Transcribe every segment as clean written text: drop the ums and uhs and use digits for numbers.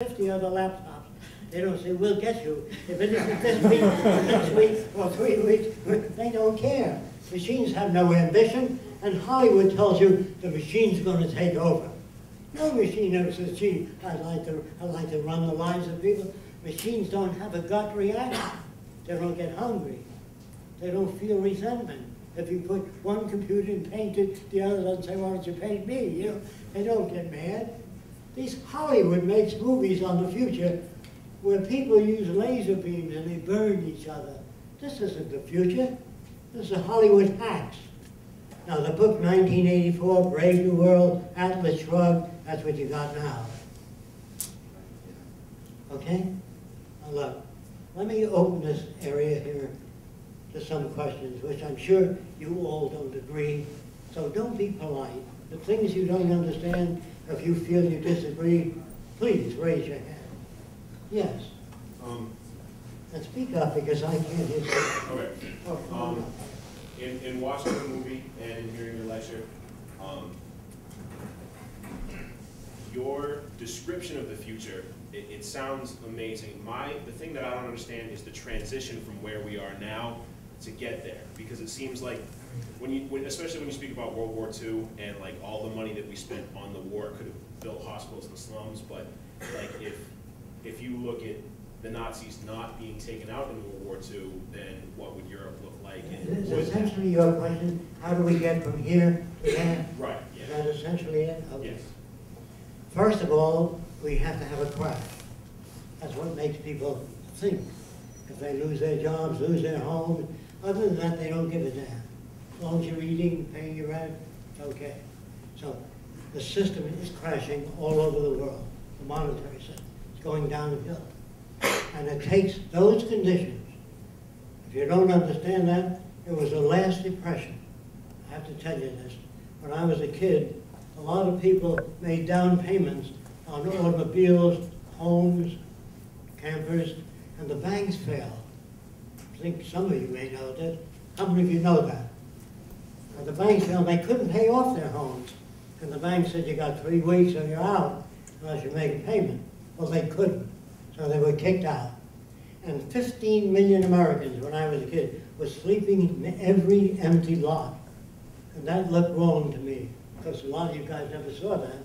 50 other laptops. They don't say, we'll get you. If it isn't this week, or next week, or 3 weeks, they don't care. Machines have no ambition, and Hollywood tells you the machine's going to take over. No machine ever says, gee, I'd like to run the lives of people. Machines don't have a gut reaction. They don't get hungry. They don't feel resentment. If you put one computer and paint it, the other doesn't say, why don't you paint me? You know, they don't get mad. These Hollywood makes movies on the future where people use laser beams and they burn each other. This isn't the future. This is Hollywood hacks. Now the book 1984, Brave New World, Atlas Shrugged, that's what you got now. Okay? Now look, let me open this area here to some questions, which I'm sure you all don't agree. So don't be polite. The things you don't understand, if you feel you disagree, please raise your hand. Yes. And speak up because I can't hear you. Okay. In watching the movie and in hearing your lecture, your description of the future, it sounds amazing. The thing that I don't understand is the transition from where we are now to get there, because it seems like especially when you speak about World War II and like all the money that we spent on the war could have built hospitals in the slums, but like if you look at the Nazis not being taken out in World War II, then what would Europe look like? Is essentially your question, how do we get from here to there? Right, yeah. Is that essentially it? Okay. Yes. First of all, we have to have a crash. That's what makes people think. If they lose their jobs, lose their homes, other than that, they don't give a damn. As long as you're eating, paying your rent, it's okay. So the system is crashing all over the world. The monetary system is going downhill. And it takes those conditions. If you don't understand that, it was the last depression. I have to tell you this. When I was a kid, a lot of people made down payments on automobiles, homes, campers, and the banks failed. I think some of you may know this. How many of you know that? The banks failed, they couldn't pay off their homes. And the bank said, you got 3 weeks or you're out unless you make a payment. Well, they couldn't, so they were kicked out. And 15 million Americans, when I was a kid, were sleeping in every empty lot. And that looked wrong to me, because a lot of you guys never saw that.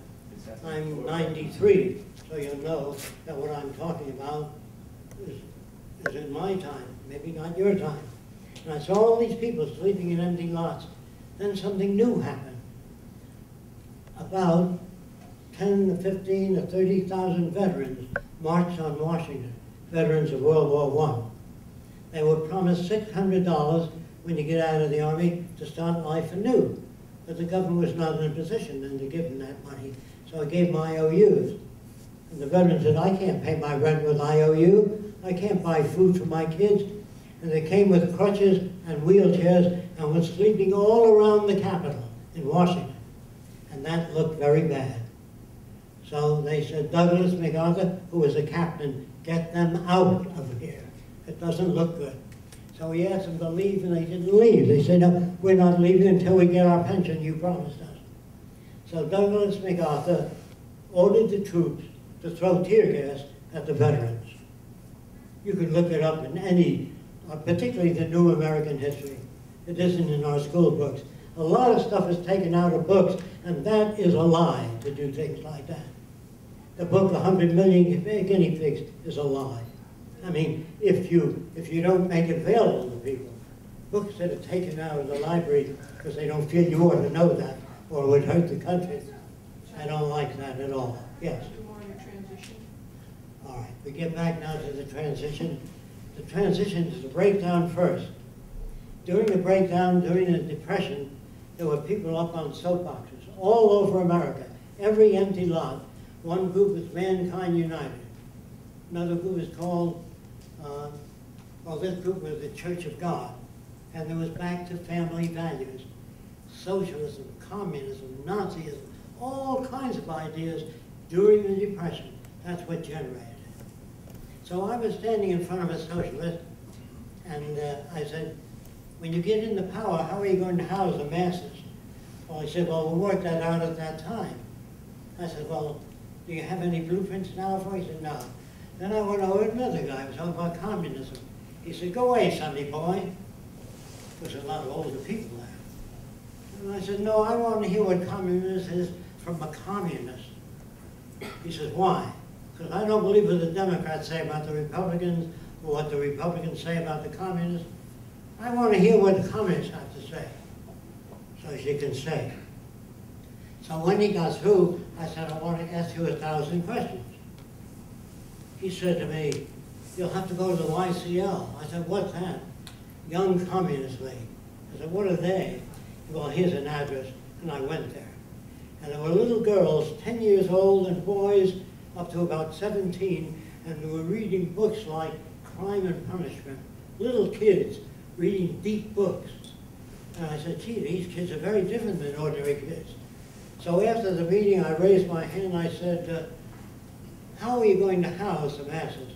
I'm 93, so you'll know that what I'm talking about is in my time, maybe not your time. And I saw all these people sleeping in empty lots. Then something new happened. About 10 to 15 to 30,000 veterans marched on Washington, veterans of World War I. They were promised $600 when you get out of the Army to start life anew. But the government was not in a position then to give them that money, so I gave them IOUs. And the veterans said, I can't pay my rent with IOU. I can't buy food for my kids. And they came with crutches and wheelchairs and were sleeping all around the Capitol in Washington. And that looked very bad. So they said, Douglas MacArthur, who was a captain, get them out of here. It doesn't look good. So he asked them to leave, and they didn't leave. They said, no, we're not leaving until we get our pension you promised us. So Douglas MacArthur ordered the troops to throw tear gas at the veterans. You could look it up in any, particularly the New American History. It isn't in our school books. A lot of stuff is taken out of books, and that is a lie to do things like that. The book, 100 Million Guinea Pigs, is a lie. I mean, if you don't make it available to people, books that are taken out of the library because they don't feel you ought to know that, or it would hurt the country, I don't like that at all. Yes? All right, we get back now to the transition. The transition is the breakdown first. During the breakdown, during the Depression, there were people up on soapboxes all over America, every empty lot. One group was Mankind United. Another group was called, this group was the Church of God. And there was back to family values. Socialism, communism, Nazism, all kinds of ideas during the Depression. That's what generated it. So I was standing in front of a socialist, and I said, when you get into power, how are you going to house the masses? Well, he said, well, we'll work that out at that time. I said, well, do you have any blueprints now for it? He said, no. Then I went over to another guy who was talking about communism. He said, go away, Sonny boy. There's a lot of older people there. And I said, no, I want to hear what communism is from a communist. He says, why? Because I don't believe what the Democrats say about the Republicans or what the Republicans say about the communists. I want to hear what the communists have to say, so she can say. So when he got through, I said, I want to ask you 1,000 questions. He said to me, you'll have to go to the YCL. I said, what's that? Young Communist League. I said, what are they? Well, here's an address, and I went there. And there were little girls, 10 years old, and boys up to about 17, and they were reading books like Crime and Punishment. Little kids reading deep books. And I said, gee, these kids are very different than ordinary kids. So after the meeting, I raised my hand, I said, how are you going to house the masses?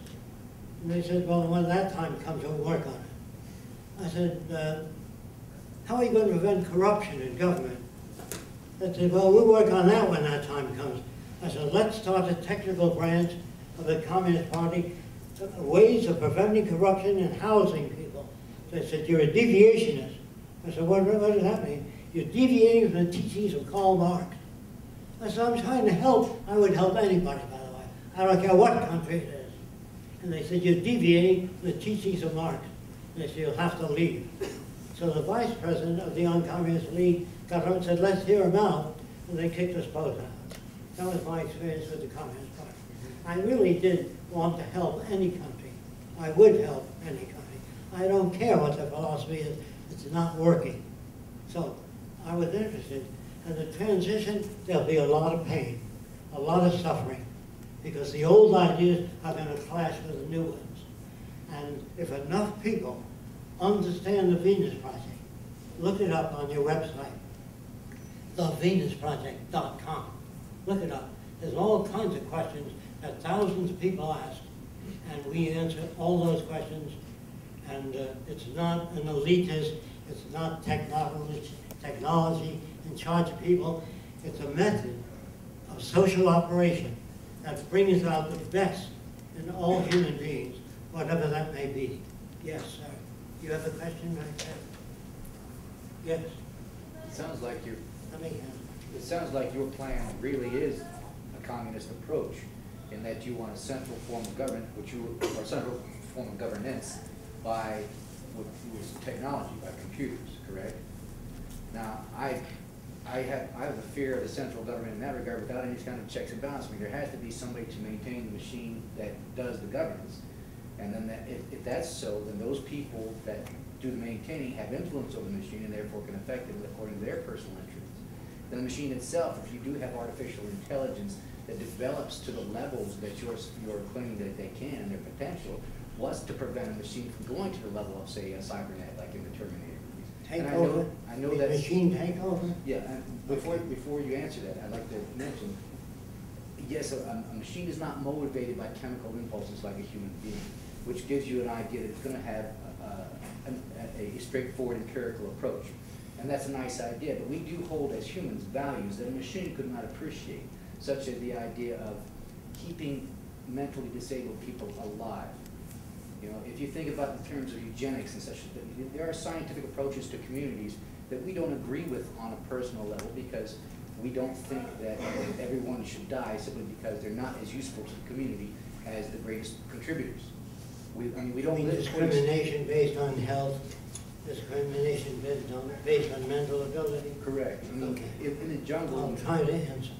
And they said, well, when that time comes, we'll work on it. I said, how are you going to prevent corruption in government? They said, well, we'll work on that when that time comes. I said, let's start a technical branch of the Communist Party, ways of preventing corruption and housing people. They said, you're a deviationist. I said, what does that mean? You're deviating from the teachings of Karl Marx. I said, I'm trying to help. I would help anybody, by the way. I don't care what country it is. And they said, you're deviating from the teachings of Marx. And they said, you'll have to leave. So the vice president of the Young Communist League got up and said, let's hear him out. And they kicked us both out. That was my experience with the Communist Party. I really did want to help any country. I would help any country. I don't care what the philosophy is. It's not working. So I was interested. And the transition, there'll be a lot of pain, a lot of suffering, because the old ideas are going to clash with the new ones. And if enough people understand the Venus Project, look it up on your website, thevenusproject.com. Look it up. There's all kinds of questions that thousands of people ask, and we answer all those questions. And it's not an elitist, it's not technology in charge of people. It's a method of social operation that brings out the best in all human beings, whatever that may be. Yes, sir. You have a question right there? Yes. It sounds like your Let me It sounds like your plan really is a communist approach, in that you want a central form of government, or central form of governance by with technology, by computers, correct? Now, I have a fear of the central government in that regard without any kind of checks and balances. I mean, there has to be somebody to maintain the machine that does the governance. And then if that's so, then those people that do the maintaining have influence over the machine and therefore can affect it according to their personal interests. Then the machine itself, if you do have artificial intelligence that develops to the levels that you're claiming that they can, and their potential, what's to prevent a machine from going to the level of, say, a cybernet, like in the Terminator movies? take over. I know that machine take over. Yeah, and before you answer that, I'd like to mention, yes, a machine is not motivated by chemical impulses like a human being, which gives you an idea that it's going to have a straightforward empirical approach. And that's a nice idea, but we do hold as humans values that a machine could not appreciate, such as the idea of keeping mentally disabled people alive. You know, if you think about in terms of eugenics and such, there are scientific approaches to communities that we don't agree with on a personal level, because we don't think that everyone should die simply because they're not as useful to the community as the greatest contributers. We don't live discrimination based on health, discrimination based on mental ability. Correct. I mean, Okay. in the jungle. I'm trying to answer.